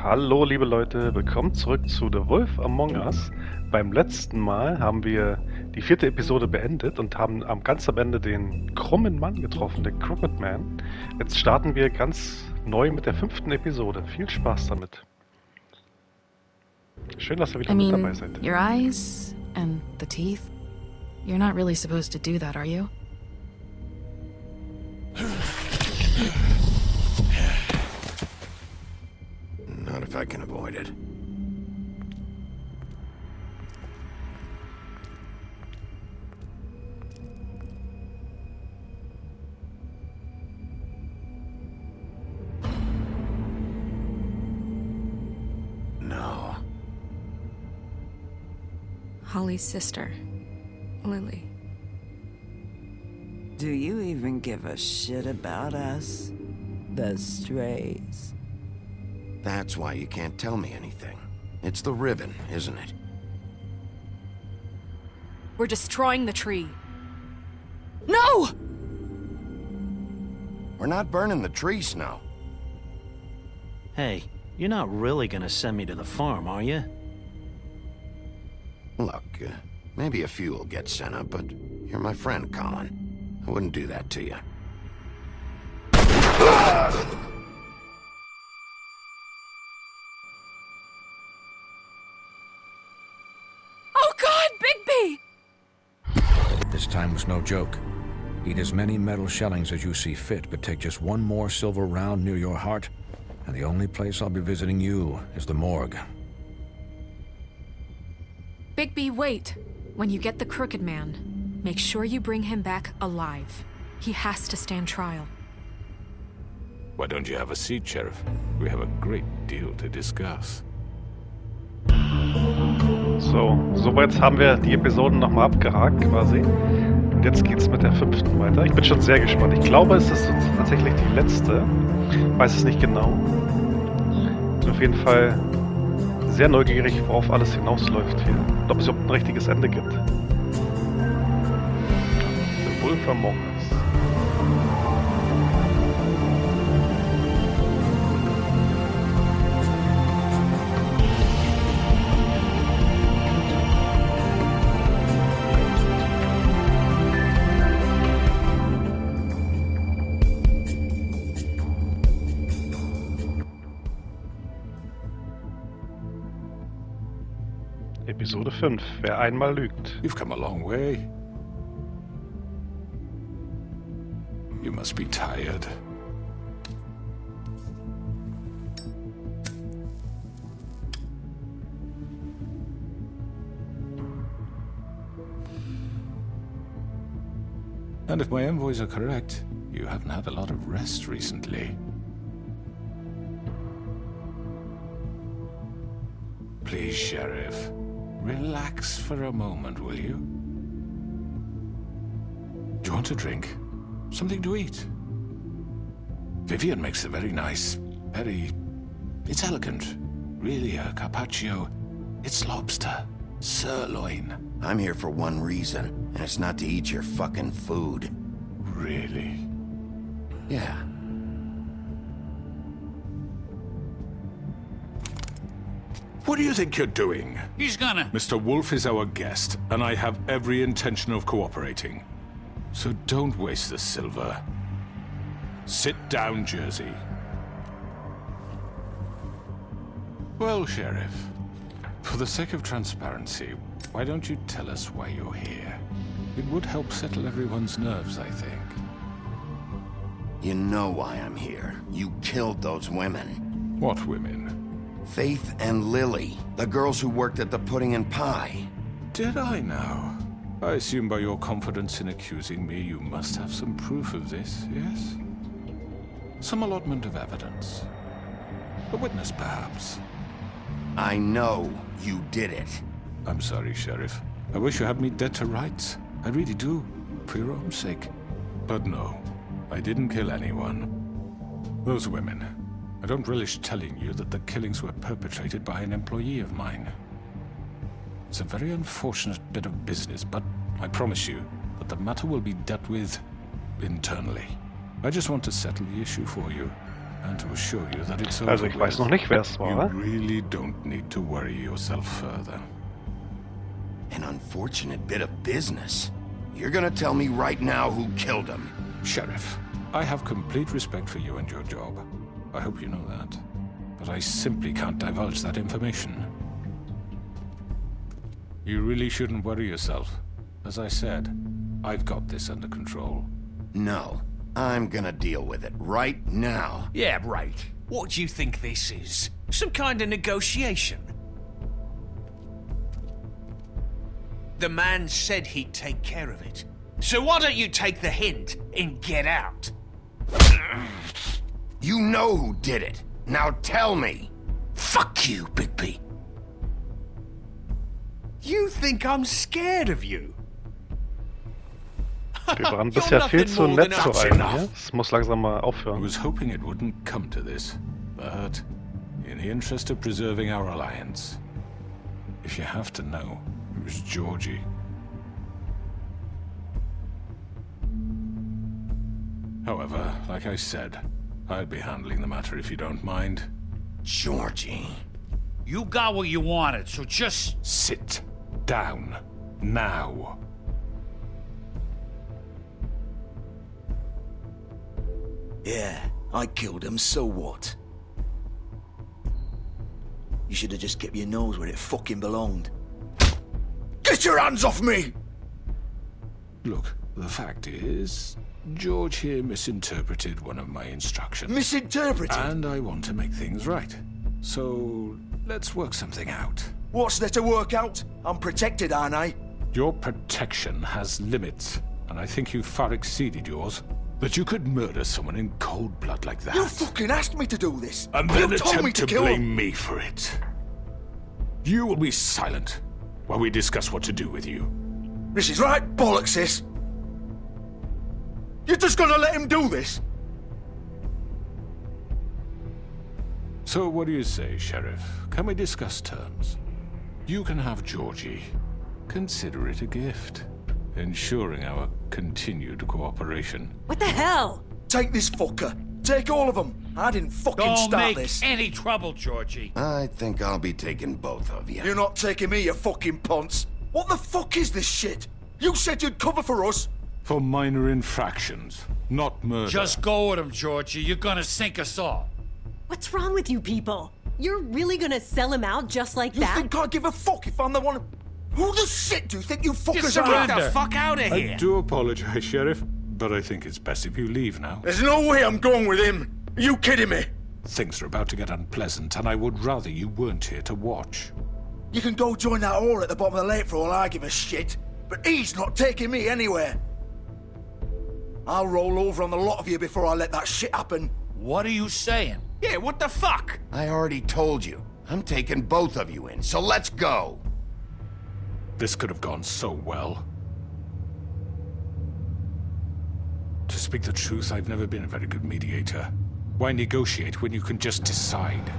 Hallo liebe Leute, willkommen zurück zu The Wolf Among Us. Beim letzten Mal haben wir die 4. Episode beendet und haben ganz am Ende den krummen Mann getroffen, den Crooked Man. Jetzt starten wir ganz neu mit der 5. Episode. Viel Spaß damit. Schön, dass ihr wieder mit dabei seid. Your eyes and the teeth. You're not really supposed to do that, are you? Not if I can avoid it. No. Holly's sister, Lily. Do you even give a shit about us? The strays. That's why you can't tell me anything. It's the ribbon, isn't it? We're destroying the tree. No! We're not burning the tree, Snow. Hey, you're not really gonna send me to the farm, are you? Look, maybe a few will get sent up, but you're my friend, Colin. I wouldn't do that to you. Oh God, Bigby! This time was no joke. Eat as many metal shellings as you see fit, but take just one more silver round near your heart, and the only place I'll be visiting you is the morgue. Bigby, wait. When you get the Crooked Man, make sure you bring him back alive. He has to stand trial. Why don't you have a seat, Sheriff? We have a great deal to discuss. So, soweit haben wir die Episoden nochmal abgehakt quasi. Und jetzt geht's mit der 5. weiter. Ich bin schon sehr gespannt. Ich glaube, es ist tatsächlich die letzte. Weiß es nicht genau. Bin auf jeden Fall sehr neugierig, worauf alles hinausläuft hier. Und ob es überhaupt ein richtiges Ende gibt. The Wolf Among Us. Episode 5. Wer einmal lügt. You've come a long way. You must be tired. And if my envoys are correct, you haven't had a lot of rest recently. Please, Sheriff. Relax for a moment, will you? Do you want a drink? Something to eat? Vivian makes a very nice, it's elegant. Really a carpaccio. It's lobster. Sirloin. I'm here for one reason, and it's not to eat your fucking food. Really? Yeah. What do you think you're doing? He's gonna... Mr. Wolf is our guest, and I have every intention of cooperating. So don't waste the silver. Sit down, Jersey. Well, Sheriff, for the sake of transparency, why don't you tell us why you're here? It would help settle everyone's nerves, I think. You know why I'm here. You killed those women. What women? Faith and Lily, the girls who worked at the Pudding and Pie. Did I now? I assume by your confidence in accusing me, you must have some proof of this, yes? Some allotment of evidence. A witness, perhaps. I know you did it. I'm sorry, Sheriff. I wish you had me dead to rights. I really do, for your own sake. But no, I didn't kill anyone. Those women. I don't relish telling you that the killings were perpetrated by an employee of mine. It's a very unfortunate bit of business, but I promise you that the matter will be dealt with internally. I just want to settle the issue for you. and to assure you that it's over Also ich weiß noch nicht, wer es with. You war. really don't need to worry yourself further. An unfortunate bit of business. You're gonna tell me right now who killed him. Sheriff, I have complete respect for you and your job. I hope you know that. But I simply can't divulge that information. You really shouldn't worry yourself. As I said, I've got this under control. No, I'm gonna deal with it right now. Yeah, right. What do you think this is? Some kind of negotiation? The man said he'd take care of it. So why don't you take the hint and get out? You know who did it. Now tell me. Fuck you, Bigby. You think I'm scared of you? Wir waren You're bisher viel nothing zu more nett than zu us einem enough. hier. Es muss langsam mal I aufhören. was hoping it wouldn't come to this, but in the interest of preserving our alliance, if you have to know, it was Georgie. However, like I said, I'll be handling the matter if you don't mind. Georgie. You got what you wanted, so just... Sit down now. Yeah, I killed him, so what? You should have just kept your nose where it fucking belonged. Get your hands off me! Look, the fact is, George here misinterpreted one of my instructions. Misinterpreted? And I want to make things right. So, let's work something out. What's there to work out? I'm protected, aren't I? Your protection has limits, and I think you've far exceeded yours. That you could murder someone in cold blood like that. You fucking asked me to do this! And then you told me attempt to to kill him! blame me for it. You will be silent while we discuss what to do with you. This is right bollocks, this! You're just gonna let him do this? So what do you say, Sheriff? Can we discuss terms? You can have Georgie. Consider it a gift, ensuring our continued cooperation. What the hell? Take this fucker. Take all of them. I didn't fucking Don't start make this. any trouble, Georgie. I think I'll be taking both of you. You're not taking me, you fucking ponce. What the fuck is this shit? You said you'd cover for us. For minor infractions, not murder. Just go with him, Georgie. You're gonna sink us all. What's wrong with you people? You're really gonna sell him out just like You that? think I give a fuck if I'm the one... Who the shit do you think you fuckers are? surrender. Get the fuck out of I here. do apologize, Sheriff, but I think it's best if you leave now. There's no way I'm going with him. Are you kidding me? Things are about to get unpleasant, and I would rather you weren't here to watch. You can go join that whore at the bottom of the lake for all I give a shit. But he's not taking me anywhere. I'll roll over on the lot of you before I let that shit happen. What are you saying? Yeah, what the fuck? I already told you. I'm taking both of you in, so let's go. This could have gone so well. To speak the truth, I've never been a very good mediator. Why negotiate when you can just decide?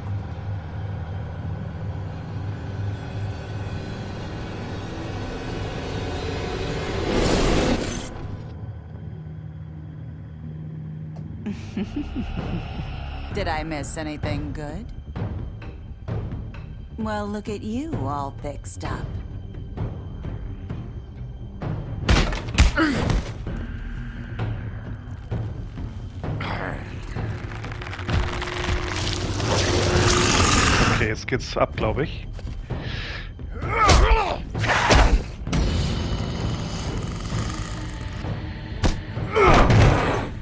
Did I miss anything good? Well, look at you, all fixed up. Okay, jetzt geht's ab, glaube ich.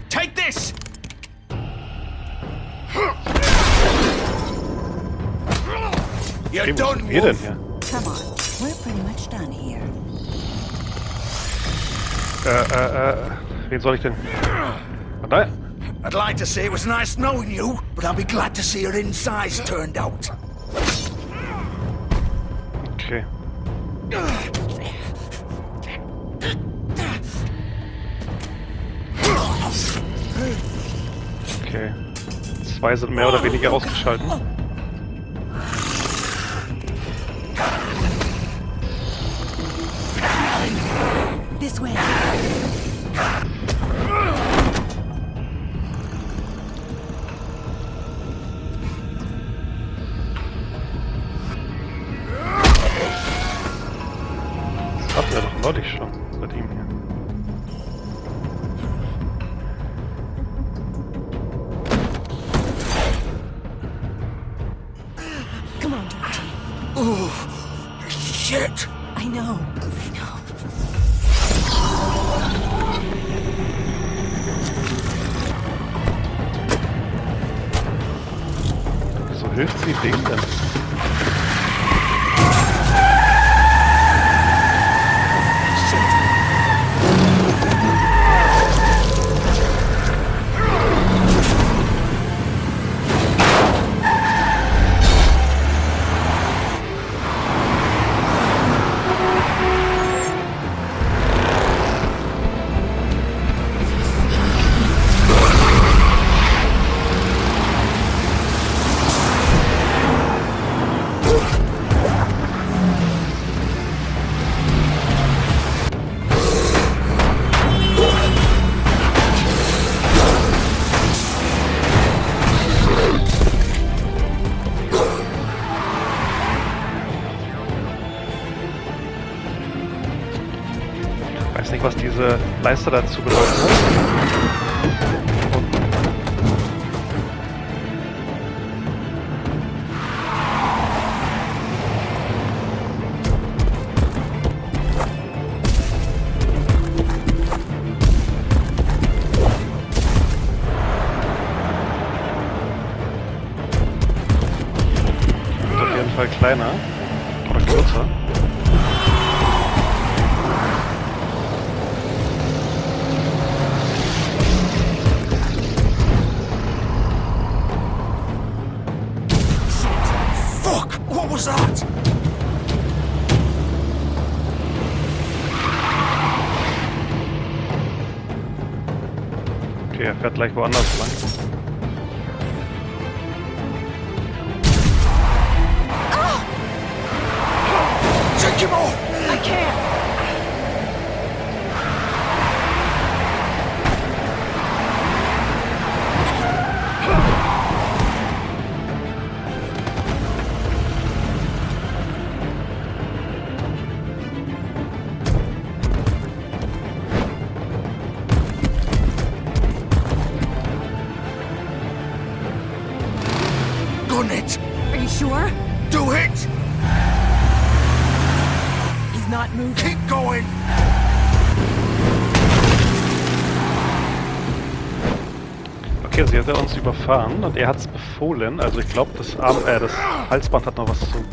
Take this! You're Okay, wo done, sind wir denn Wolf. hier? Come on, we're pretty much done here. Wen soll ich denn? Da? I'd like to say it was nice knowing you, but I'll be glad to see your insides turned out. Okay. Okay. Zwei sind mehr oder weniger ausgeschaltet. This way. neulich schon mit ihm hier. Come on, Georgie. Oh, shit! I know. Wieso hilft sie dem denn? Ich weiß nicht, was diese Leiste dazu bedeutet hat. Wird auf jeden Fall kleiner oder kürzer. What was that? Okay, er fährt gleich woanders lang. Take him off! I can't. Gun it! Are you sure? Do it! He's not moving. Keep going! Okay, sie hat er uns überfahren und er hat es befohlen. Also ich glaube, das Halsband hat noch was zu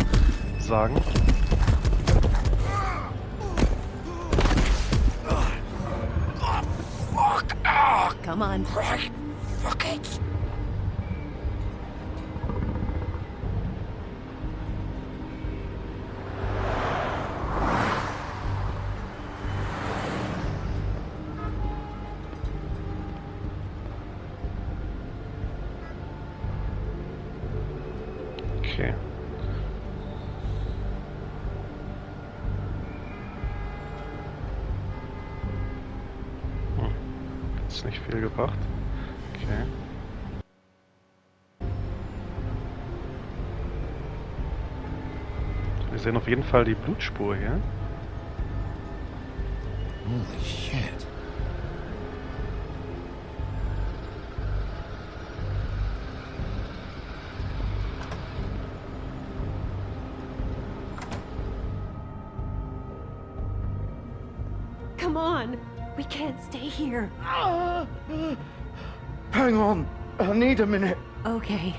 sagen. Come on. Right. Fuck it! Okay. Hat's nicht viel gebracht. Okay. Wir sehen auf jeden Fall die Blutspur hier. Holy shit. Come on. We can't stay here. Hang on. I need a minute. Okay.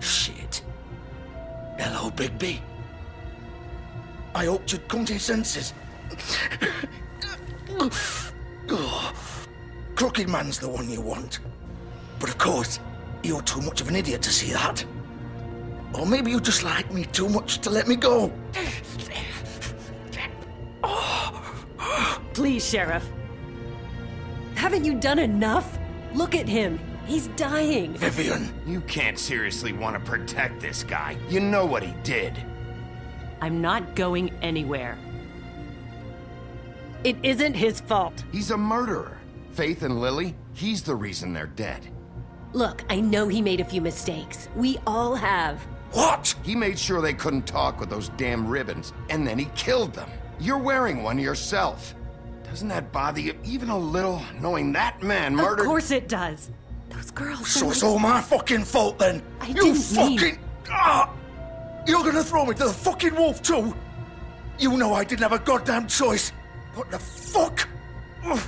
Shit. Hello, Bigby. I hoped you'd come to your senses. Crooked Man's the one you want. But of course, you're too much of an idiot to see that. Or maybe you just like me too much to let me go. Please, Sheriff. Haven't you done enough? Look at him. He's dying. Vivian. You can't seriously want to protect this guy. You know what he did. I'm not going anywhere. It isn't his fault. He's a murderer. Faith and Lily, he's the reason they're dead. Look, I know he made a few mistakes. We all have. What? He made sure they couldn't talk with those damn ribbons, and then he killed them. You're wearing one yourself. Doesn't that bother you even a little, knowing that man murdered... Of course it does. Those girls... So it's all my fucking fault then? I You didn't fucking... mean- Ah! You're gonna throw me to the fucking wolf too? You know I didn't have a goddamn choice. What the fuck? Ugh.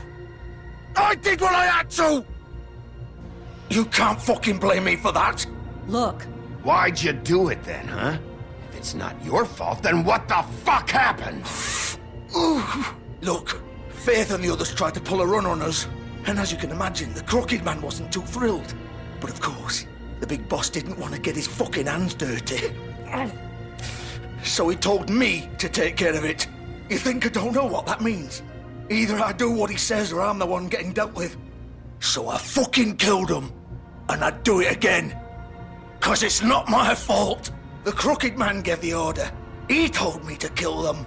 I did what I had to! You can't fucking blame me for that. Look, Why'd you do it then, huh? If it's not your fault, then what the fuck happened? Look, Faith and the others tried to pull a run on us. And as you can imagine, the Crooked Man wasn't too thrilled. But of course, the big boss didn't want to get his fucking hands dirty. So he told me to take care of it. You think I don't know what that means? Either I do what he says or I'm the one getting dealt with. So I fucking killed him. And I'd do it again. 'Cause it's not my fault. The Crooked Man gave the order. He told me to kill them.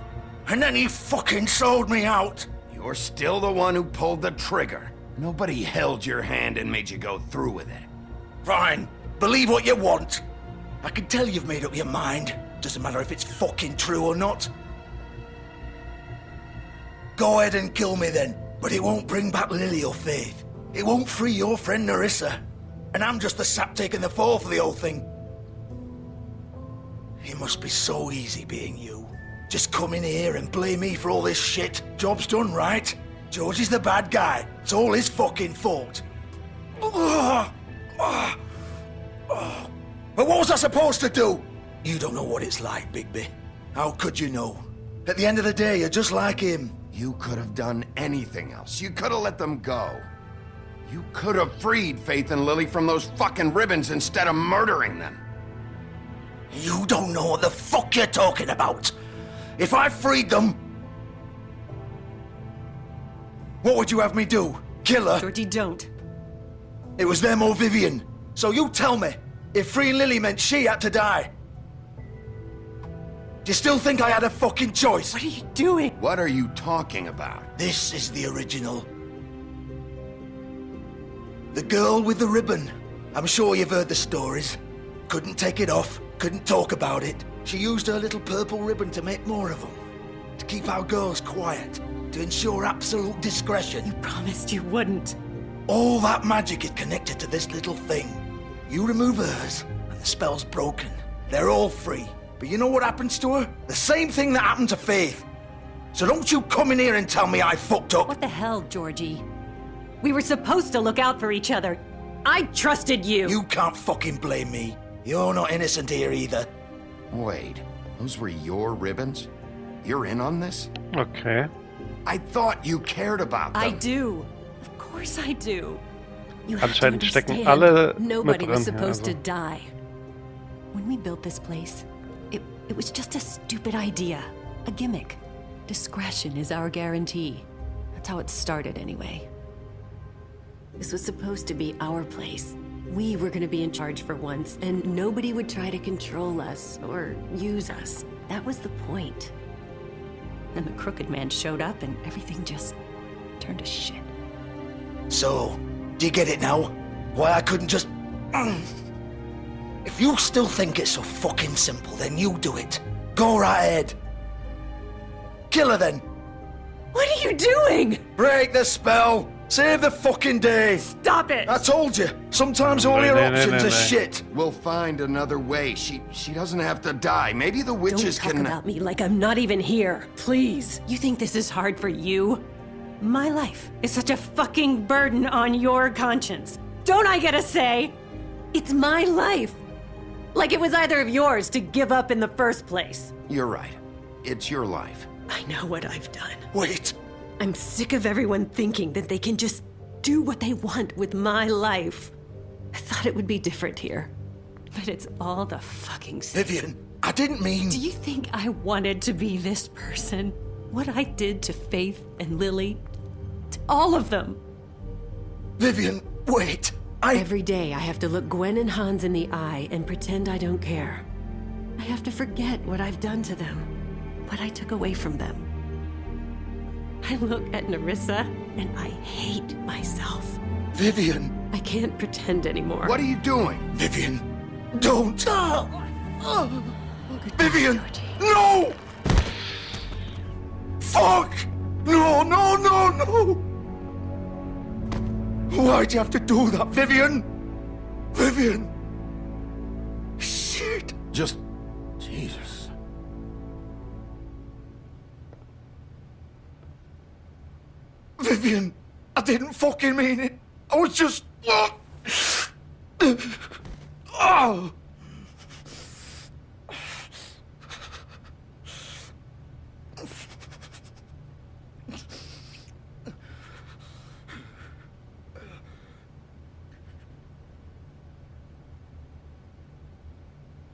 And then he fucking sold me out. You're still the one who pulled the trigger. Nobody held your hand and made you go through with it. Fine. Believe what you want. I can tell you've made up your mind. Doesn't matter if it's fucking true or not. Go ahead and kill me then. But it won't bring back Lily or Faith. It won't free your friend Nerissa. And I'm just the sap taking the fall for the whole thing. It must be so easy being you. Just come in here and blame me for all this shit. Job's done, right? George is the bad guy. It's all his fucking fault. But what was I supposed to do? You don't know what it's like, Bigby. How could you know? At the end of the day, you're just like him. You could have done anything else. You could have let them go. You could have freed Faith and Lily from those fucking ribbons instead of murdering them. You don't know what the fuck you're talking about. If I freed them... What would you have me do? Kill her? Georgie, don't. It was them or Vivian. So you tell me, if freeing Lily meant she had to die. Do you still think I had a fucking choice? What are you doing? What are you talking about? This is the original. The girl with the ribbon. I'm sure you've heard the stories. Couldn't take it off, couldn't talk about it. She used her little purple ribbon to make more of them. To keep our girls quiet. To ensure absolute discretion. You promised you wouldn't. All that magic is connected to this little thing. You remove hers, and the spell's broken. They're all free. But you know what happens to her? The same thing that happened to Faith. So don't you come in here and tell me I fucked up. What the hell, Georgie? We were supposed to look out for each other. I trusted you. You can't fucking blame me. You're not innocent here either. Wait, those were your ribbons? You're in on this? Okay. I thought you cared about them. I do. Of course I do. You have to Anscheinend stecken understand, alle nobody mit was drin, supposed also. to die. When we built this place, it was just a stupid idea. A gimmick. Discretion is our guarantee. That's how it started anyway. This was supposed to be our place. We were gonna be in charge for once, and nobody would try to control us or use us. That was the point. Then the Crooked Man showed up and everything just turned to shit. So, do you get it now? Why I couldn't just... If you still think it's so fucking simple, then you do it. Go right ahead. Kill her then. What are you doing? Break the spell. Save the fucking day. Stop it! I told you. Sometimes all your options are shit. We'll find another way. She doesn't have to die. Maybe the witches Don't talk can... about me like I'm not even here. Please. You think this is hard for you? My life is such a fucking burden on your conscience. Don't I get a say? It's my life. Like it was either of yours to give up in the first place. You're right. It's your life. I know what I've done. Wait. I'm sick of everyone thinking that they can just do what they want with my life. I thought it would be different here. But it's all the fucking same. Vivian, I didn't mean... Do you think I wanted to be this person? What I did to Faith and Lily? To all of them? Vivian, wait. Every day I have to look Gwen and Hans in the eye and pretend I don't care. I have to forget what I've done to them. What I took away from them. I look at Nerissa and I hate myself. Vivian! I can't pretend anymore. What are you doing? Vivian! Don't! Vivian! Georgie. No! Fuck! No, no, no, no! Why'd you have to do that, Vivian? Vivian! Shit! Just... Jesus. Vivian! I didn't fucking mean it! I was just... Oh!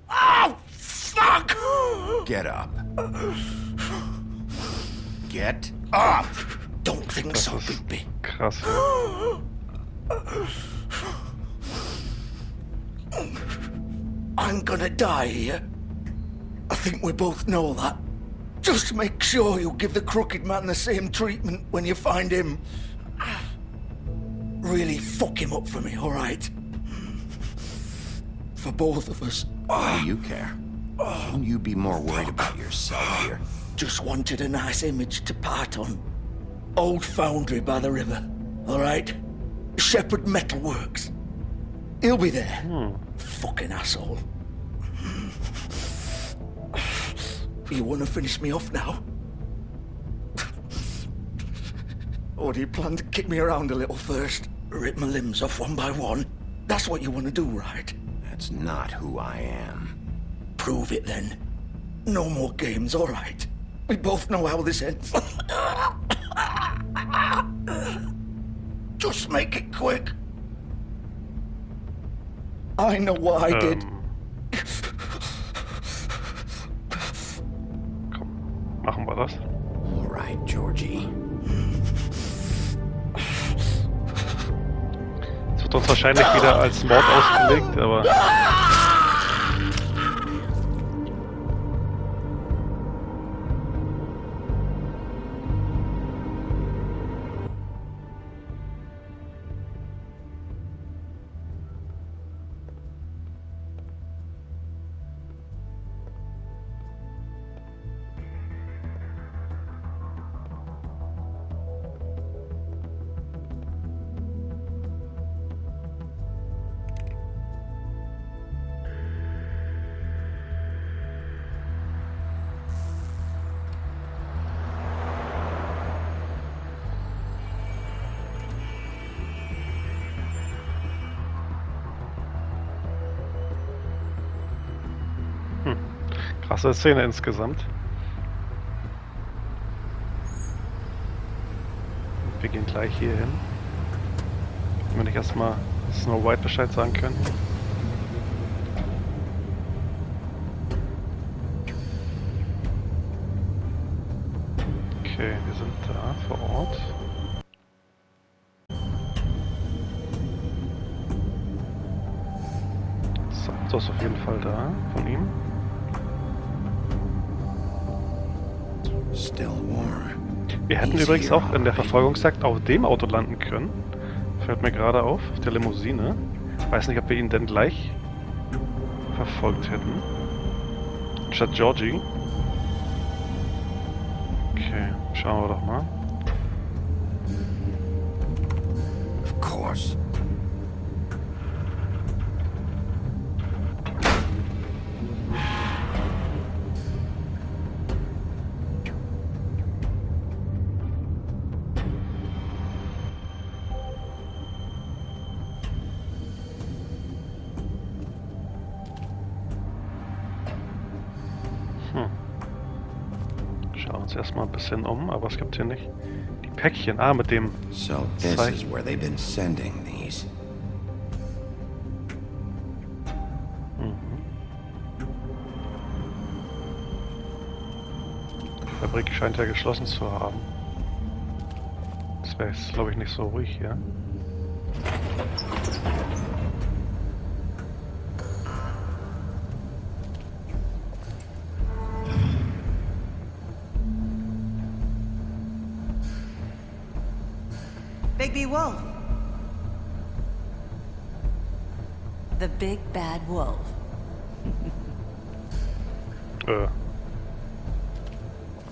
Oh, fuck! Get up. Get up! Don't think Das so, ist Bigby. krass. Ja. I'm gonna die here. I think we both know that. Just make sure you give the crooked man the same treatment when you find him. Really fuck him up for me, all right? For both of us. Why do you care? Shouldn't you be more worried about yourself here? Just wanted a nice image to part on. Old foundry by the river, all right? Shepherd Metalworks. He'll be there. Fucking asshole. You want to finish me off now? Or do you plan to kick me around a little first? Rip my limbs off one by one? That's what you want to do, right? That's not who I am. Prove it then. No more games, all right? We both know how this ends. Just make it quick. I know what I did. Komm, machen wir das. All right, Georgie. Es wird uns wahrscheinlich wieder als Mord ausgelegt, aber... Krasse Szene insgesamt. Wir gehen gleich hier hin. Wenn ich erstmal Snow White Bescheid sagen können. Okay, wir sind da vor Ort. Das Auto ist auf jeden Fall da von ihm. Still warm. Wir hätten übrigens auch in der Verfolgungsjagd auf dem Auto landen können. Fällt mir gerade auf der Limousine. Weiß nicht, ob wir ihn denn gleich verfolgt hätten. Statt Georgie. Okay, schauen wir doch mal. Of course. Schauen uns erstmal ein bisschen um, aber es gibt hier nicht die Päckchen. Ah, mit dem So this is where they've been sending these. Die Fabrik scheint ja geschlossen zu haben. Das wäre jetzt, glaube ich, nicht so ruhig hier. Bigby Wolf. The big bad wolf. Wo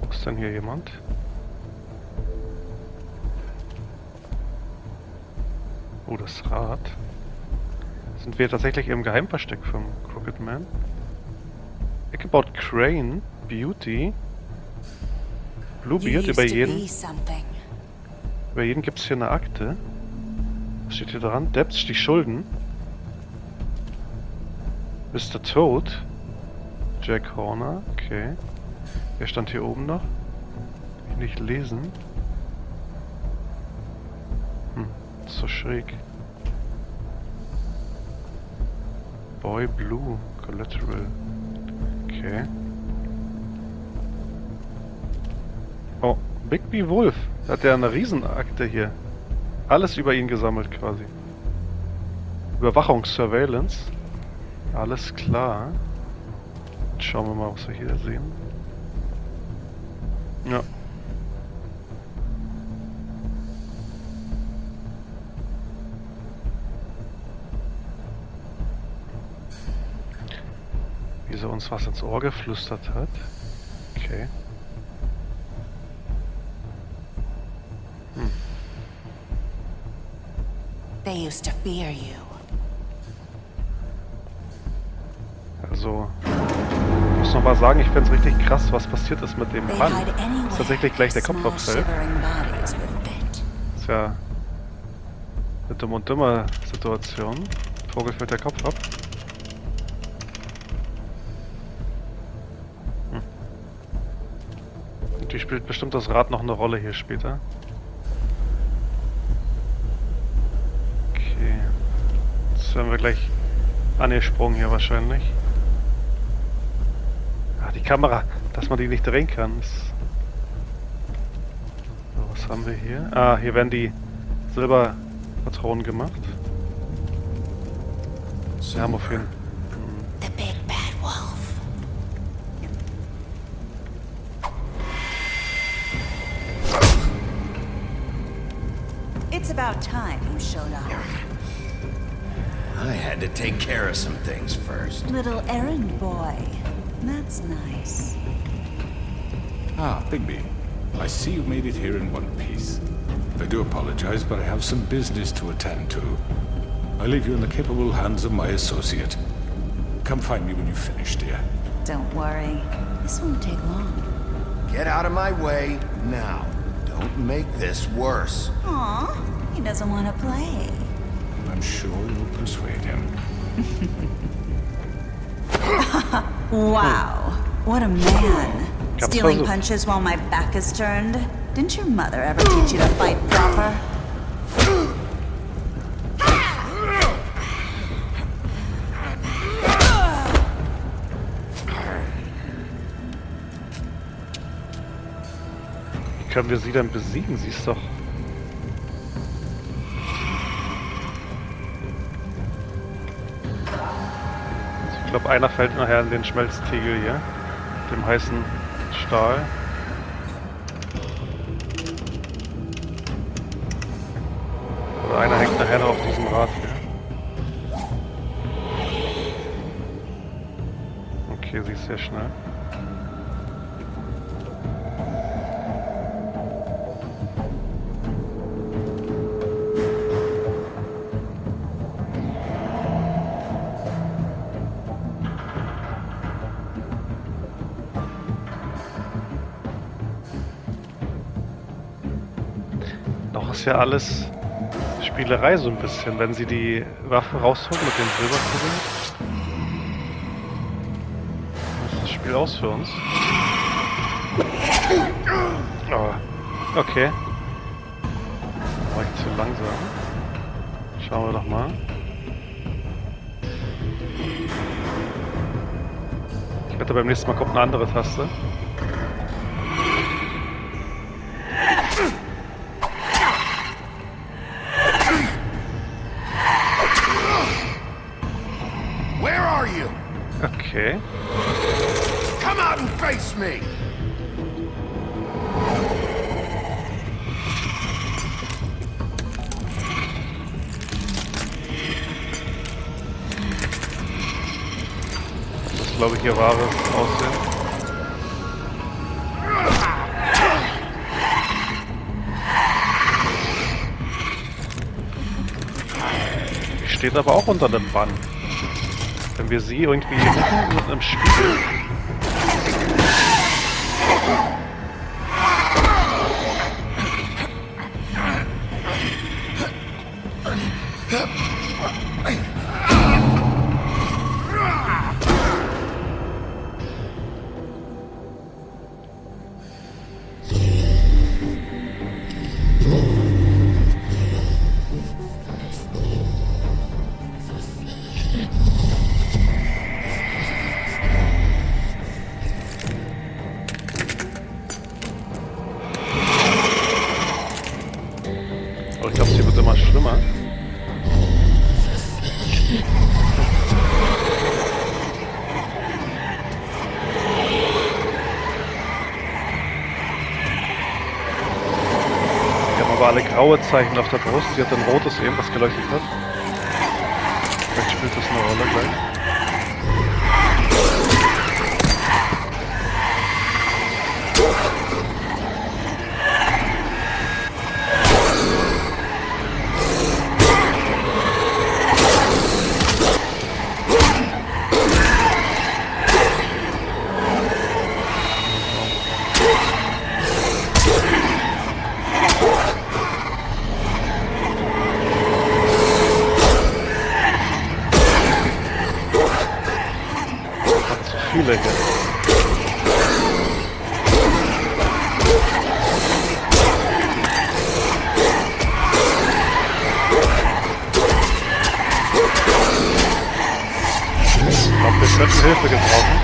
ist denn hier jemand? Oh, das Rad. Sind wir tatsächlich im Geheimversteck vom Crooked Man? Ichabod Crane, Beauty, Bluebeard, über jeden gibt es hier eine Akte. Was steht hier dran? Debts, die Schulden. Mr. Toad, Jack Horner, okay. Wer stand hier oben noch? Kann ich nicht lesen. Ist so schräg. Boy Blue, Collateral. Okay. Oh, Big B Wolf. Hat ja eine Riesenakte hier. Alles über ihn gesammelt quasi. Überwachungs-Surveillance. Alles klar. Jetzt schauen wir mal, was wir hier sehen. Ja. Wie sie uns was ins Ohr geflüstert hat. Okay. They used to fear you. Also, ich muss noch mal sagen, ich find's richtig krass, was passiert ist mit dem Mann. Ist tatsächlich gleich der Kopf abfällt. Ist ja eine Dumm und Dümmer Situation. Vogel fällt der Kopf ab. Und die spielt bestimmt das Rad noch eine Rolle hier später. Okay. Jetzt werden wir gleich angesprungen hier wahrscheinlich. Ah, die Kamera, dass man die nicht drehen kann. So, was haben wir hier? Ah, hier werden die Silberpatronen gemacht. Wir haben auf jeden Fall. The big bad wolf. It's about time you showed up. I had to take care of some things first. Little errand boy. That's nice. Ah, Bigby. I see you made it here in one piece. I do apologize, but I have some business to attend to. I leave you in the capable hands of my associate. Come find me when you've finished, dear. Don't worry. This won't take long. Get out of my way now. Don't make this worse. Aw, he doesn't want to play. I'm sure you'll persuade him. Wow, what a man. Stealing punches while my back is turned? Didn't your mother ever teach you to fight proper? Wie können wir sie denn besiegen? Sie ist doch... Ich glaube, einer fällt nachher in den Schmelztiegel hier. Mit dem heißen Stahl. Oder einer hängt nachher noch auf diesem Rad hier. Okay, sie ist sehr schnell. Noch ist ja alles Spielerei so ein bisschen, wenn sie die Waffen rausholen mit den Silberkugeln. Das ist das Spiel aus für uns. Oh, okay. War ich zu langsam. Schauen wir doch mal. Ich wette, beim nächsten Mal kommt eine andere Taste. Okay. Come out and face me. glaube ich, ihr wahres Aussehen. Die steht aber auch unter dem Bann. Wenn wir sie irgendwie suchen mit einem Spiegel. Aber ich glaube, sie wird immer schlimmer. Die haben aber alle graue Zeichen auf der Brust. Sie hat ein rotes eben, das geleuchtet hat. Vielleicht spielt das eine Rolle gleich. Viele hier. Ich glaube, wir könnten Hilfe gebrauchen.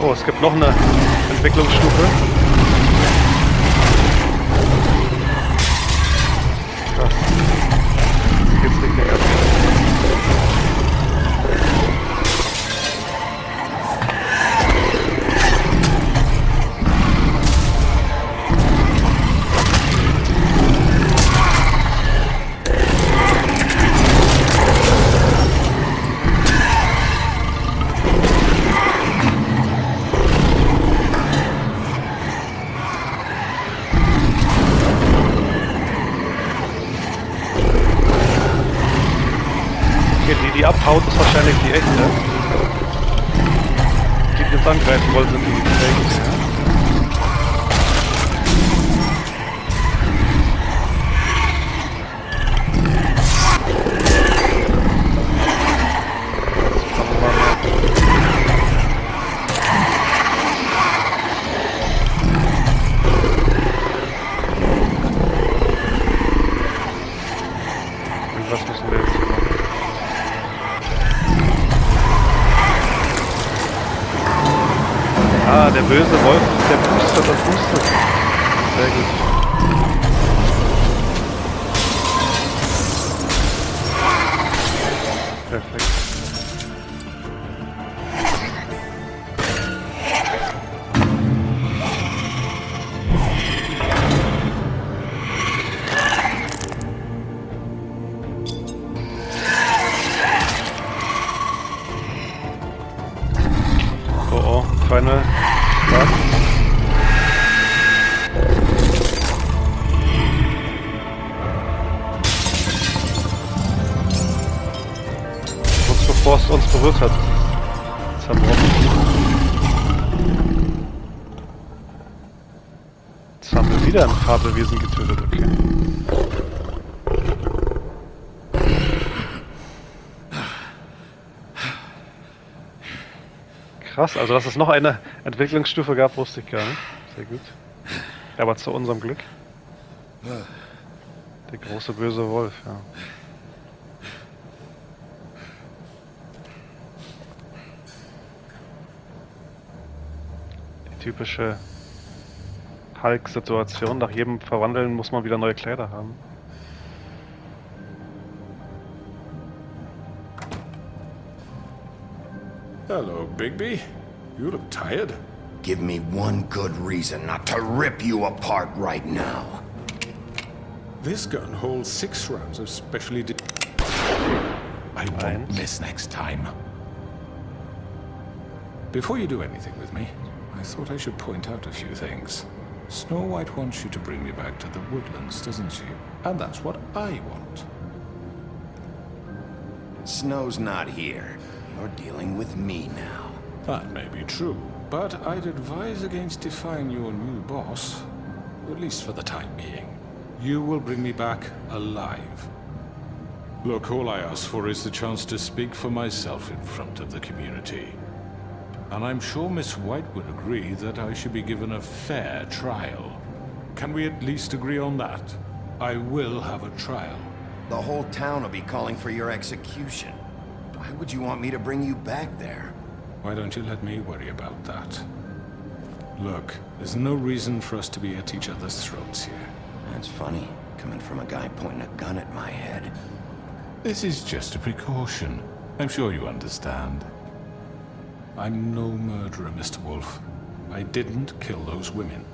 Oh, es gibt noch eine Entwicklungsstufe. Krass. Jetzt geht's richtig ab. Die abhaut, ist wahrscheinlich die echte. Die, die uns angreifen wollen, sind die Fakes, ja. Was müssen wir jetzt hier machen? Ah, der böse Wolf, der pustet und pustet. Sehr gut. Perfekt. Oh, Final Start. Kurz bevor es uns berührt hat. Zerbrochen. Jetzt haben wir wieder ein Fabelwesen getötet, okay. Krass, also dass es noch eine Entwicklungsstufe gab, wusste ich gar nicht. Sehr gut. Aber zu unserem Glück. Der große böse Wolf, ja. Die typische Hulk-Situation. Nach jedem Verwandeln muss man wieder neue Kleider haben. Hello, Bigby. You look tired. Give me one good reason not to rip you apart right now. This gun holds 6 rounds of specially I won't miss next time. Before you do anything with me, I thought I should point out a few things. Snow White wants you to bring me back to the woodlands, doesn't she? And that's what I want. Snow's not here. You're dealing with me now. That may be true, but I'd advise against defying your new boss, at least for the time being. You will bring me back alive. Look, all I ask for is the chance to speak for myself in front of the community. And I'm sure Miss White would agree that I should be given a fair trial. Can we at least agree on that? I will have a trial. The whole town will be calling for your execution. Why would you want me to bring you back there? Why don't you let me worry about that? Look, there's no reason for us to be at each other's throats here. That's funny, coming from a guy pointing a gun at my head. This is just a precaution. I'm sure you understand. I'm no murderer, Mr. Wolf. I didn't kill those women.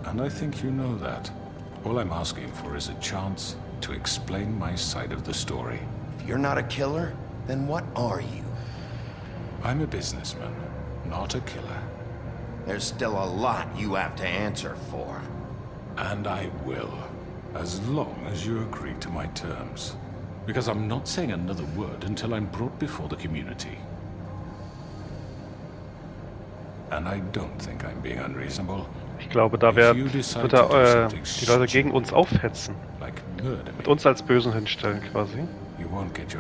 And I think you know that. All I'm asking for is a chance to explain my side of the story. If you're not a killer, then what are you? I'm a businessman, not a killer. There's still a lot you have to answer for. And I will, as long as you agree to my terms. Because I'm not saying another word until I'm brought before the community. And I don't think I'm being unreasonable. Ich glaube, da wird er die Leute gegen uns aufhetzen. Mit uns als Bösen hinstellen, quasi.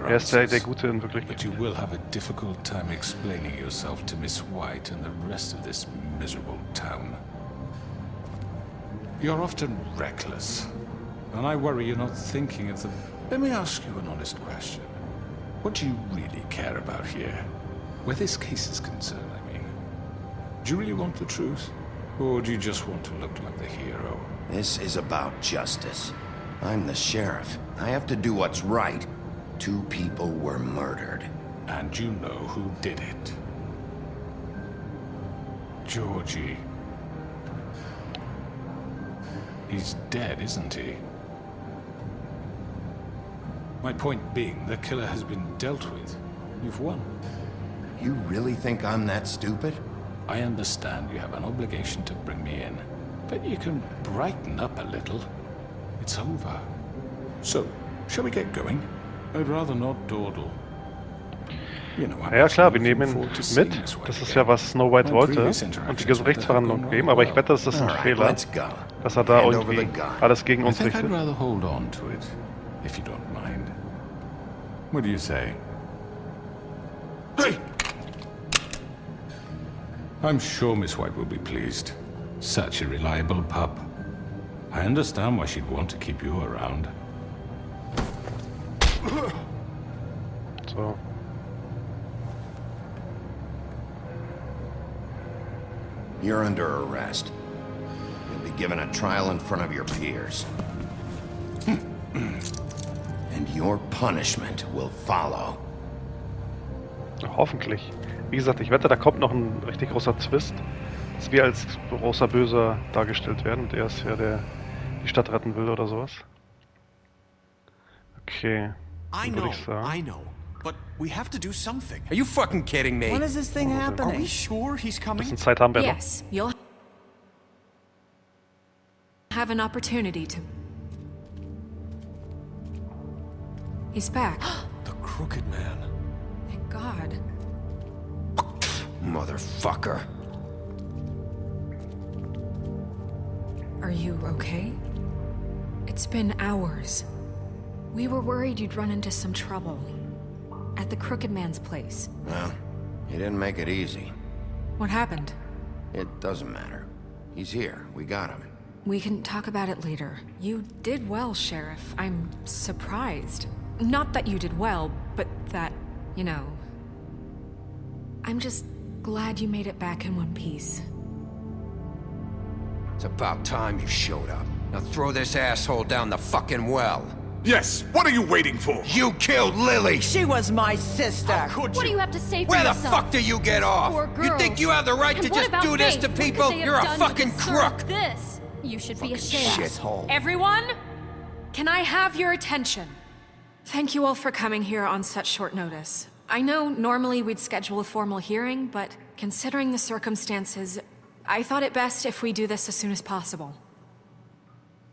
Er ist der Gute in Wirklichkeit. But you will have a difficult time explaining yourself to Miss White and the rest of this miserable town. You're often reckless, and I worry you're not thinking of the... Let me ask you an honest question. What do you really care about here? Where this case is concerned, I mean. Do you really want the truth? Or do you just want to look like the hero? This is about justice. I'm the sheriff. I have to do what's right. 2 people were murdered. And you know who did it. Georgie. He's dead, isn't he? My point being, the killer has been dealt with. You've won. You really think I'm that stupid? I understand you have an obligation to bring me in, but you can brighten up a little. It's over. So, shall we get going? I'd rather not dawdle. You know, ja klar, wir nehmen ihn mit. Das ist ja, was Snow White wollte. Und die Gerichtsverhandlung geben. Aber ich wette, das ist ein Fehler, dass er da irgendwie alles gegen uns richtet. I'd rather hold on to it, if you don't mind. What do you say? Hey! I'm sure Miss White will be pleased. Such a reliable pup. I understand why she'd want to keep you around. So. You're under arrest. You'll be given a trial in front of your peers. And your punishment will follow. Hoffentlich. Wie gesagt, ich wette, da kommt noch ein richtig großer Twist, dass wir als großer Böser dargestellt werden und er ist ja der die Stadt retten will oder sowas. Okay. I know, but we have to do something. Are you fucking kidding me? When is this thing happening? Are we sure he's coming? Bisschen Zeit haben wir noch. Yes, you'll have an opportunity to... He's back. The Crooked Man. Thank God. Motherfucker. Are you okay? It's been hours. We were worried you'd run into some trouble. At the Crooked Man's place. Well, he didn't make it easy. What happened? It doesn't matter. He's here. We got him. We can talk about it later. You did well, Sheriff. I'm surprised. Not that you did well, but that, you know... I'm just glad you made it back in one piece. It's about time you showed up. Now throw this asshole down the fucking well. Yes, what are you waiting for? You killed Lily! She was my sister! How could you? What do you have to say for Where yourself? the fuck do you get off? Poor You think you have the right and to what just about do this to Faith? What people? could they have You're a done fucking to deserve crook! This. You should be Fucking ashamed. shithole. Everyone, can I have your attention? Thank you all for coming here on such short notice. I know normally we'd schedule a formal hearing, but considering the circumstances, I thought it best if we do this as soon as possible.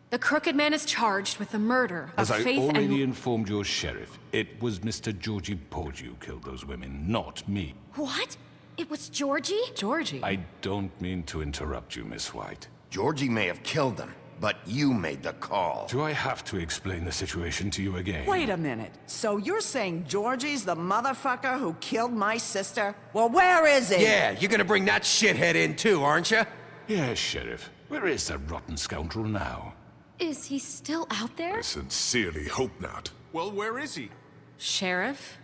The Crooked Man is charged with the murder of As I Faith already and... informed your sheriff, it was Mr. Georgie Porgy who killed those women, not me. What? It was Georgie? Georgie? I don't mean to interrupt you, Miss White. Georgie may have killed them, but you made the call. Do I have to explain the situation to you again? Wait a minute. So you're saying Georgie's the motherfucker who killed my sister? Well, where is he? Yeah, you're gonna bring that shithead in too, aren't you? Yes, Sheriff. Where is that rotten scoundrel now? Is he still out there? I sincerely hope not. Well, where is he? Sheriff?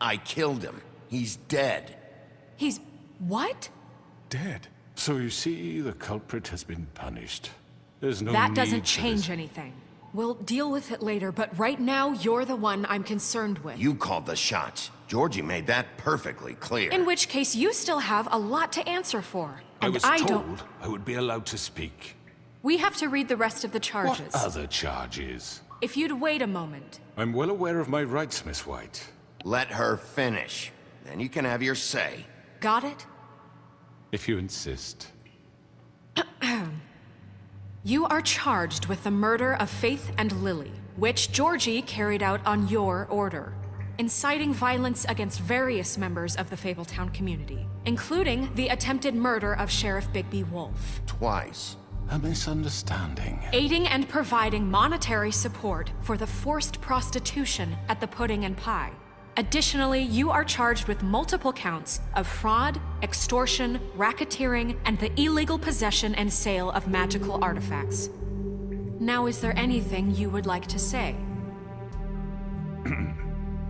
I killed him. He's dead. He's... what? Dead. So you see, the culprit has been punished. There's no That need doesn't for this. change anything. We'll deal with it later, but right now, you're the one I'm concerned with. You called the shots. Georgie made that perfectly clear. In which case, you still have a lot to answer for. I And was I told don't... I would be allowed to speak. We have to read the rest of the charges. What other charges? If you'd wait a moment. I'm well aware of my rights, Miss White. Let her finish. Then you can have your say. Got it? If you insist. You are charged with the murder of Faith and Lily, which Georgie carried out on your order, inciting violence against various members of the Fabletown community, including the attempted murder of Sheriff Bigby Wolf. Twice. A misunderstanding. Aiding and providing monetary support for the forced prostitution at the Pudding and Pie. Additionally, you are charged with multiple counts of fraud, extortion, racketeering, and the illegal possession and sale of magical artifacts. Now, is there anything you would like to say?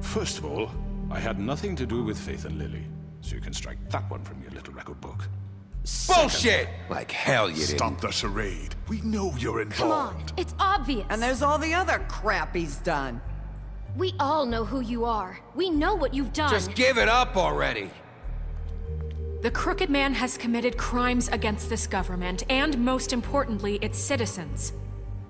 First of all, I had nothing to do with Faith and Lily, so you can strike that one from your little record book. Bullshit! Like hell you didn't. Stop the charade. We know you're Come on, involved. it's obvious. And there's all the other crap he's done. We all know who you are. We know what you've done. Just give it up already. The Crooked Man has committed crimes against this government and, most importantly, its citizens.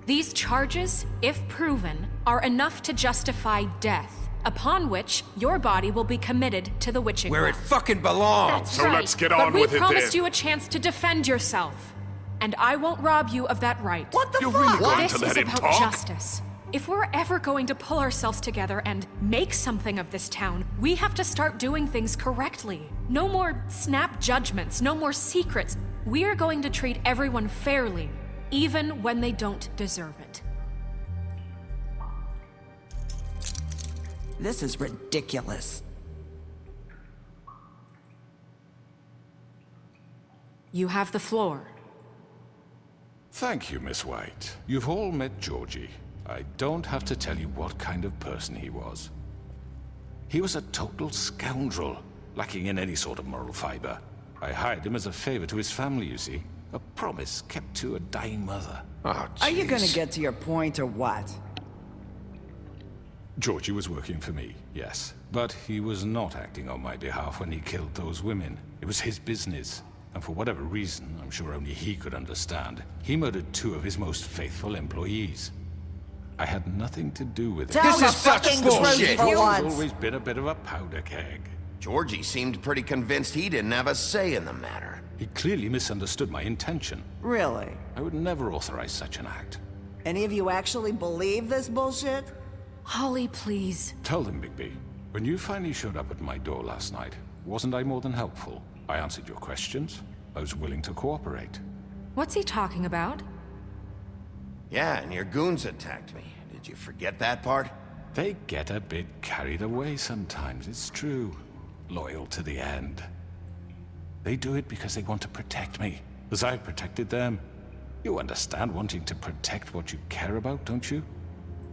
These charges, if proven, are enough to justify death, upon which your body will be committed to the witching Where it well. fucking belongs. That's So right. let's get But on we with it promised then. you a chance to defend yourself, and I won't rob you of that right. What the You're fuck? really going This to let is him about talk? justice. If we're ever going to pull ourselves together and make something of this town, we have to start doing things correctly. No more snap judgments, no more secrets. We are going to treat everyone fairly, even when they don't deserve it. This is ridiculous. You have the floor. Thank you, Miss White. You've all met Georgie. I don't have to tell you what kind of person he was. He was a total scoundrel, lacking in any sort of moral fiber. I hired him as a favor to his family, you see. A promise kept to a dying mother. Oh, Are you gonna jeez. get to your point or what? Georgie was working for me, yes. But he was not acting on my behalf when he killed those women. It was his business. And for whatever reason, I'm sure only he could understand, he murdered 2 of his most faithful employees. I had nothing to do with it. Tell This the is such fucking bullshit. truth for He's once. always been a bit of a powder keg. Georgie seemed pretty convinced he didn't have a say in the matter. He clearly misunderstood my intention. Really? I would never authorize such an act. Any of you actually believe this bullshit? Holly, please. Tell them, Bigby, when you finally showed up at my door last night, wasn't I more than helpful? I answered your questions. I was willing to cooperate. What's he talking about? Yeah, and your goons attacked me. Did you forget that part? They get a bit carried away sometimes, it's true. Loyal to the end. They do it because they want to protect me, as I've protected them. You understand wanting to protect what you care about, don't you?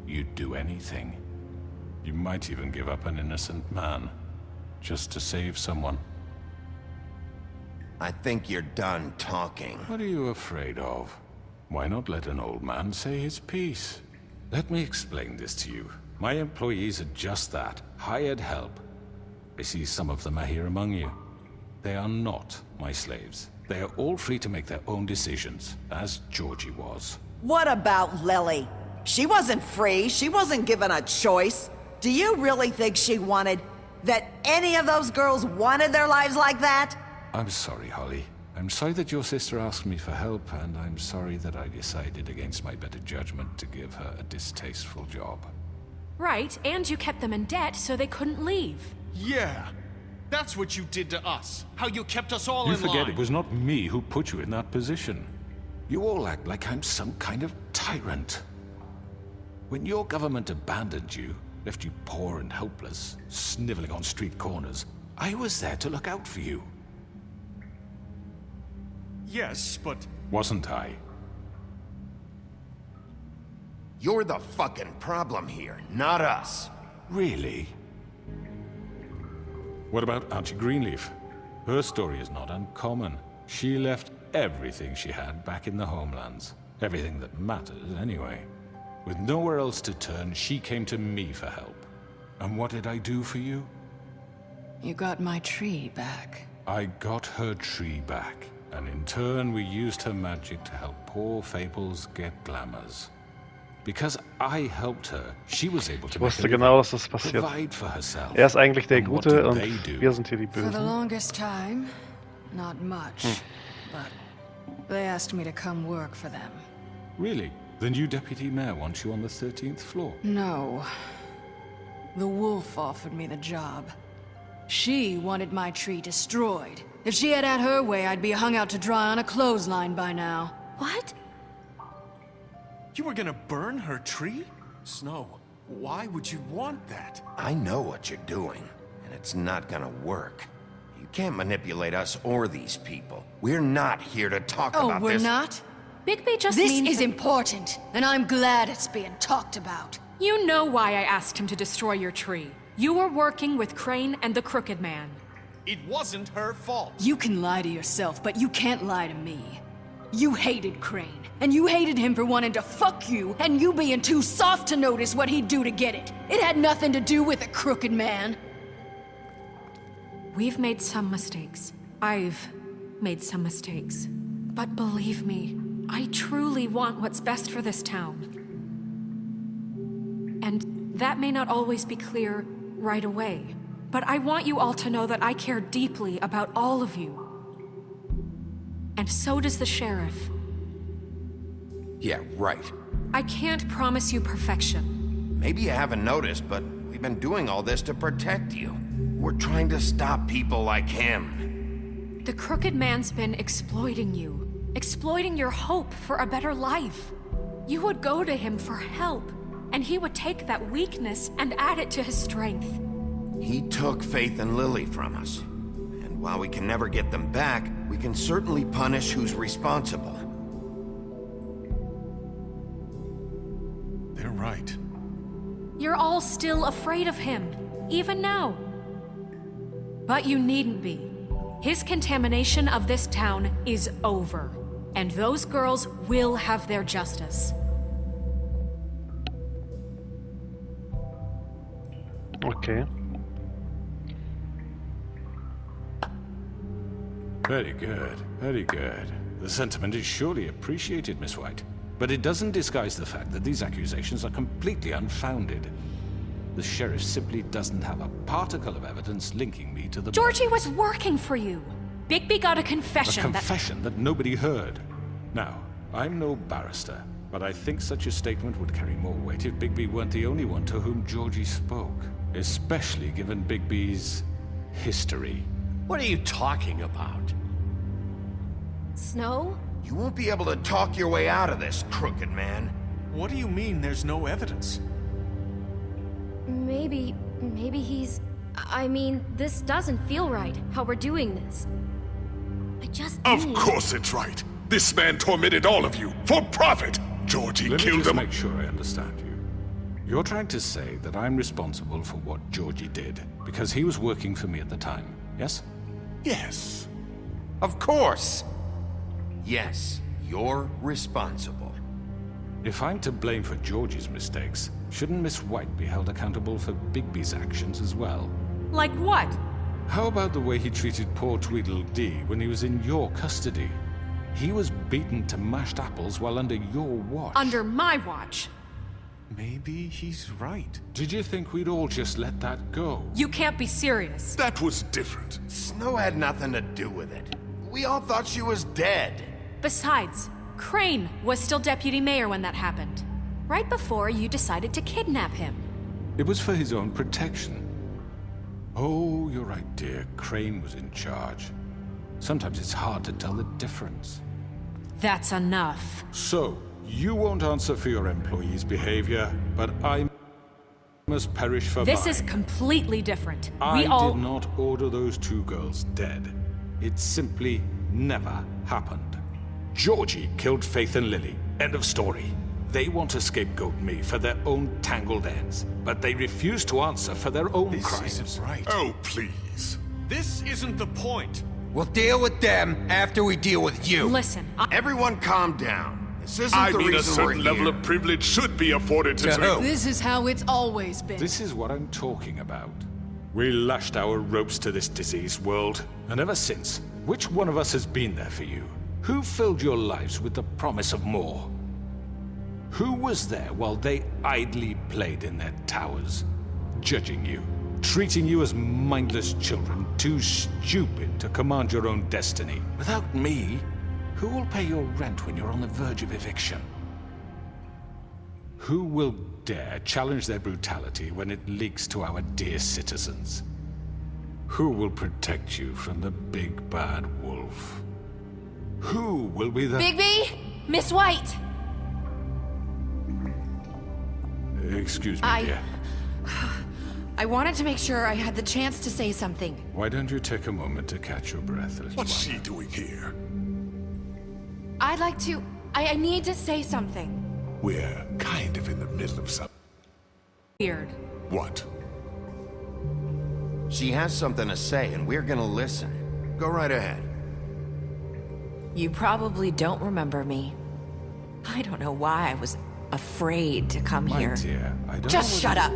You'd do anything. You might even give up an innocent man, just to save someone. I think you're done talking. What are you afraid of? Why not let an old man say his piece? Let me explain this to you. My employees are just that, hired help. I see some of them are here among you. They are not my slaves. They are all free to make their own decisions, as Georgie was. What about Lily? She wasn't free. She wasn't given a choice. Do you really think she wanted... that any of those girls wanted their lives like that? I'm sorry, Holly. I'm sorry that your sister asked me for help, and I'm sorry that I decided against my better judgment to give her a distasteful job. Right, and you kept them in debt so they couldn't leave. Yeah, that's what you did to us. How you kept us all You in forget line. it was not me who put you in that position. You all act like I'm some kind of tyrant. When your government abandoned you, left you poor and helpless, sniveling on street corners, I was there to look out for you. Yes, but... Wasn't I? You're the fucking problem here, not us. Really? What about Auntie Greenleaf? Her story is not uncommon. She left everything she had back in the homelands. Everything that matters, anyway. With nowhere else to turn, she came to me for help. And what did I do for you? You got my tree back. I got her tree back. And in turn, we used her magic to help poor Fables get glamours. Because I helped her, she was able to Ich wusste genau, dass das passiert. provide for herself. Er ist eigentlich der And what Gute did und they do? wir sind hier die For the Bösen. longest time, not much. But they asked me to come work for them. Really? The new deputy mayor wants you on the 13th floor? No. The wolf offered me the job. She wanted my tree destroyed. If she had her way, I'd be hung out to dry on a clothesline by now. What? You were gonna burn her tree? Snow, why would you want that? I know what you're doing, and it's not gonna work. You can't manipulate us or these people. We're not here to talk about Oh, we're this. not? Bigby just This means is that- important, and I'm glad it's being talked about. You know why I asked him to destroy your tree. You were working with Crane and the Crooked Man. It wasn't her fault. You can lie to yourself, but you can't lie to me. You hated Crane, and you hated him for wanting to fuck you, and you being too soft to notice what he'd do to get it. It had nothing to do with the Crooked Man. We've made some mistakes. I've made some mistakes. But believe me, I truly want what's best for this town. And that may not always be clear right away. But I want you all to know that I care deeply about all of you. And so does the sheriff. Yeah, right. I can't promise you perfection. Maybe you haven't noticed, but we've been doing all this to protect you. We're trying to stop people like him. The Crooked Man's been exploiting you. Exploiting your hope for a better life. You would go to him for help, and he would take that weakness and add it to his strength. He took Faith and Lily from us. And while we can never get them back, we can certainly punish who's responsible. They're right. You're all still afraid of him, even now. But you needn't be. His contamination of this town is over, and those girls will have their justice. Okay. Very good, very good. The sentiment is surely appreciated, Miss White. But it doesn't disguise the fact that these accusations are completely unfounded. The sheriff simply doesn't have a particle of evidence linking me to the... Georgie was working for you. Bigby got a confession A confession that nobody heard. Now, I'm no barrister, but I think such a statement would carry more weight if Bigby weren't the only one to whom Georgie spoke. Especially given Bigby's history. What are you talking about? Snow? You won't be able to talk your way out of this, Crooked Man. What do you mean there's no evidence? Maybe he's... I mean, this doesn't feel right, how we're doing this. I just Of need... course it's right. This man tormented all of you for profit. Georgie Let me killed just him. make sure I understand you. You're trying to say that I'm responsible for what Georgie did because he was working for me at the time, yes? Yes. Of course. Yes, you're responsible. If I'm to blame for Georgie's mistakes, shouldn't Miss White be held accountable for Bigby's actions as well? Like what? How about the way he treated poor Tweedledee when he was in your custody? He was beaten to mashed apples while under your watch. Under my watch. Maybe he's right. Did you think we'd all just let that go? You can't be serious. That was different. Snow had nothing to do with it. We all thought she was dead. Besides, Crane was still deputy mayor when that happened. Right before you decided to kidnap him. It was for his own protection. Oh, you're right, dear. Crane was in charge. Sometimes it's hard to tell the difference. That's enough. So, you won't answer for your employees' behavior, but I must perish for This mine. is completely different. I did not order those two girls dead. It simply never happened. Georgie killed Faith and Lily. End of story. They want to scapegoat me for their own tangled ends, but they refuse to answer for their own crimes. This isn't right. Oh, please. This isn't the point. We'll deal with them after we deal with you. Listen, Everyone calm down. This isn't I the mean, a reason we're certain level here. of privilege should be afforded to who? This is how it's always been. This is what I'm talking about. We lashed our ropes to this diseased world, and ever since, which one of us has been there for you? Who filled your lives with the promise of more? Who was there while they idly played in their towers, judging you, treating you as mindless children, too stupid to command your own destiny? Without me, who will pay your rent when you're on the verge of eviction? Who will dare challenge their brutality when it leaks to our dear citizens? Who will protect you from the big bad wolf? Who will be the— Bigby! Miss White! Excuse me, dear. I wanted to make sure I had the chance to say something. Why don't you take a moment to catch your breath? What's she doing here? I'd like to... I need to say something. We're kind of in the middle of something. Weird. What? She has something to say, and we're gonna listen. Go right ahead. You probably don't remember me. I don't know why I was afraid to come My here. dear, I don't Just know shut up!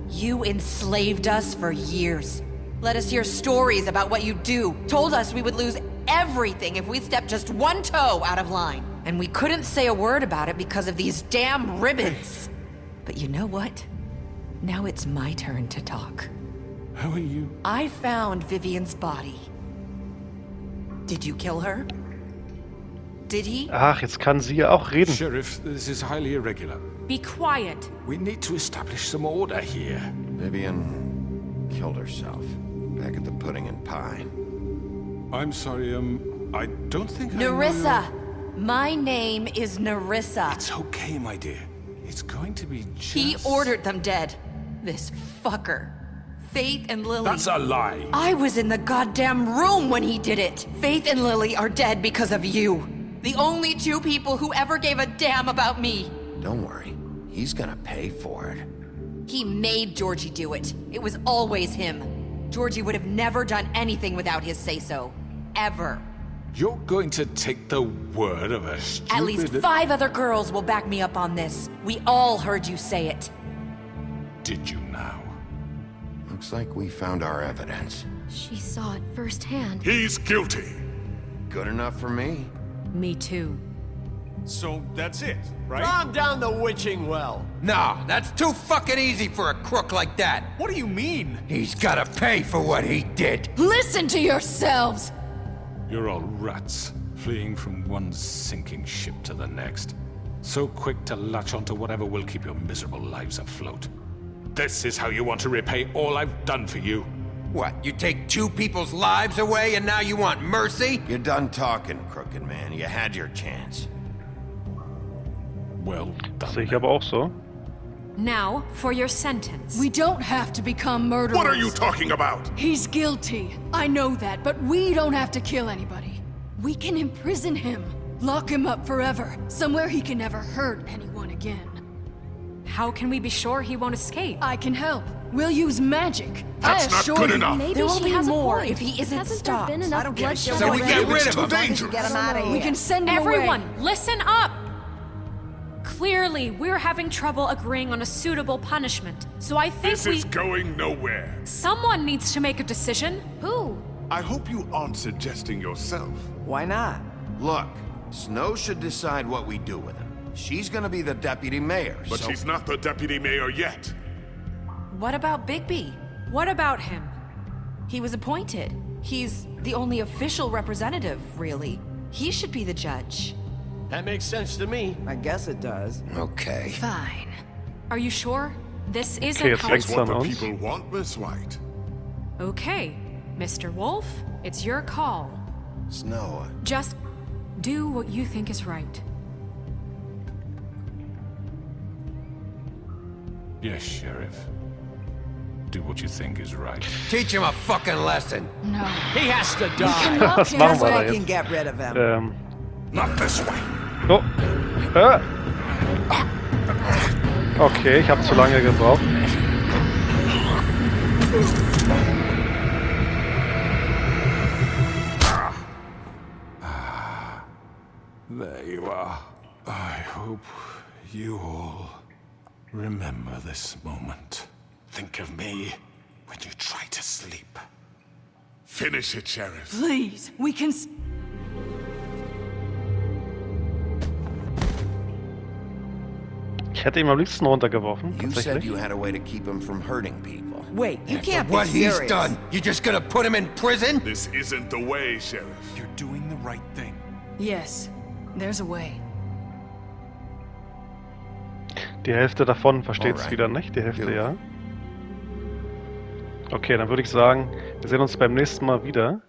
You enslaved us for years. Let us hear stories about what you do. Told us we would lose everything if we stepped just one toe out of line. And we couldn't say a word about it because of these damn ribbons. But you know what? Now it's my turn to talk. How are you? I found Vivian's body. Did you kill her? Did he? Ach, jetzt kann sie ja auch reden. Sheriff, this is highly irregular. Be quiet. We need to establish some order here. Vivian killed herself back at the Pudding and Pie. I'm sorry, I don't think Nerissa! My name is Nerissa. It's okay, my dear. It's going to be just... He ordered them dead. This fucker. Faith and Lily. That's a lie. I was in the goddamn room when he did it. Faith and Lily are dead because of you. The only two people who ever gave a damn about me. Don't worry. He's gonna pay for it. He made Georgie do it. It was always him. Georgie would have never done anything without his say-so. Ever. You're going to take the word of a stupid... At least 5 other girls will back me up on this. We all heard you say it. Did you now? Looks like we found our evidence. She saw it firsthand. He's guilty. Good enough for me. Me too. So that's it, right? Calm down the witching well. No, that's too fucking easy for a crook like that. What do you mean? He's gotta pay for what he did. Listen to yourselves! You're all rats, fleeing from one sinking ship to the next. So quick to latch onto whatever will keep your miserable lives afloat. This is how you want to repay all I've done for you? What, you take 2 people's lives away and now you want mercy? You're done talking, crooked man. You had your chance. Well done. Sehe ich aber auch so. Now, for your sentence. We don't have to become murderers. What are you talking about? He's guilty. I know that, but we don't have to kill anybody. We can imprison him. Lock him up forever. Somewhere he can never hurt anyone again. How can we be sure he won't escape? I can help. We'll use magic. That's not good enough. There will be more if he isn't Hasn't stopped. there been enough bloodshed So we get rid of him. Dangerous. Get him out of here. We can send him Everyone, away. listen up! Clearly, we're having trouble agreeing on a suitable punishment. So I think This is going nowhere. someone needs to make a decision. Who? I hope you aren't suggesting yourself. Why not? Look, Snow should decide what we do with him. She's gonna be the deputy mayor, But so... she's not the deputy mayor yet. What about Bigby? What about him? He was appointed. He's the only official representative, really. He should be the judge. That makes sense to me. I guess it does. Okay. Fine. Are you sure? This is Okay, a jetzt council. längst That's what an the uns. people want, Miss White. Okay, Mr. Wolf, it's your call. Snow, Just do what you think is right. Yes, Sheriff. Do what you think is right. Teach him a fucking lesson. No. He has to You die. can lock Was him. machen wir da I can jetzt? get rid of him. Not this way. Oh. Okay, ich habe zu lange gebraucht. There you are. I hope you all remember this moment. Think of me when you try to sleep. Finish it, Sheriff. Please, we can... Ich hätte ihn am liebsten runtergeworfen, you said tatsächlich. you had a way to keep him from hurting people. Wait, you After can't what be he's serious. done, you just gonna put him in prison? This isn't the way, Sheriff. You're doing the right thing. Yes, there's a way. Die Hälfte davon versteht's Alright. wieder nicht, die Hälfte Do it. ja. Okay, dann würde ich sagen, wir sehen uns beim nächsten Mal wieder.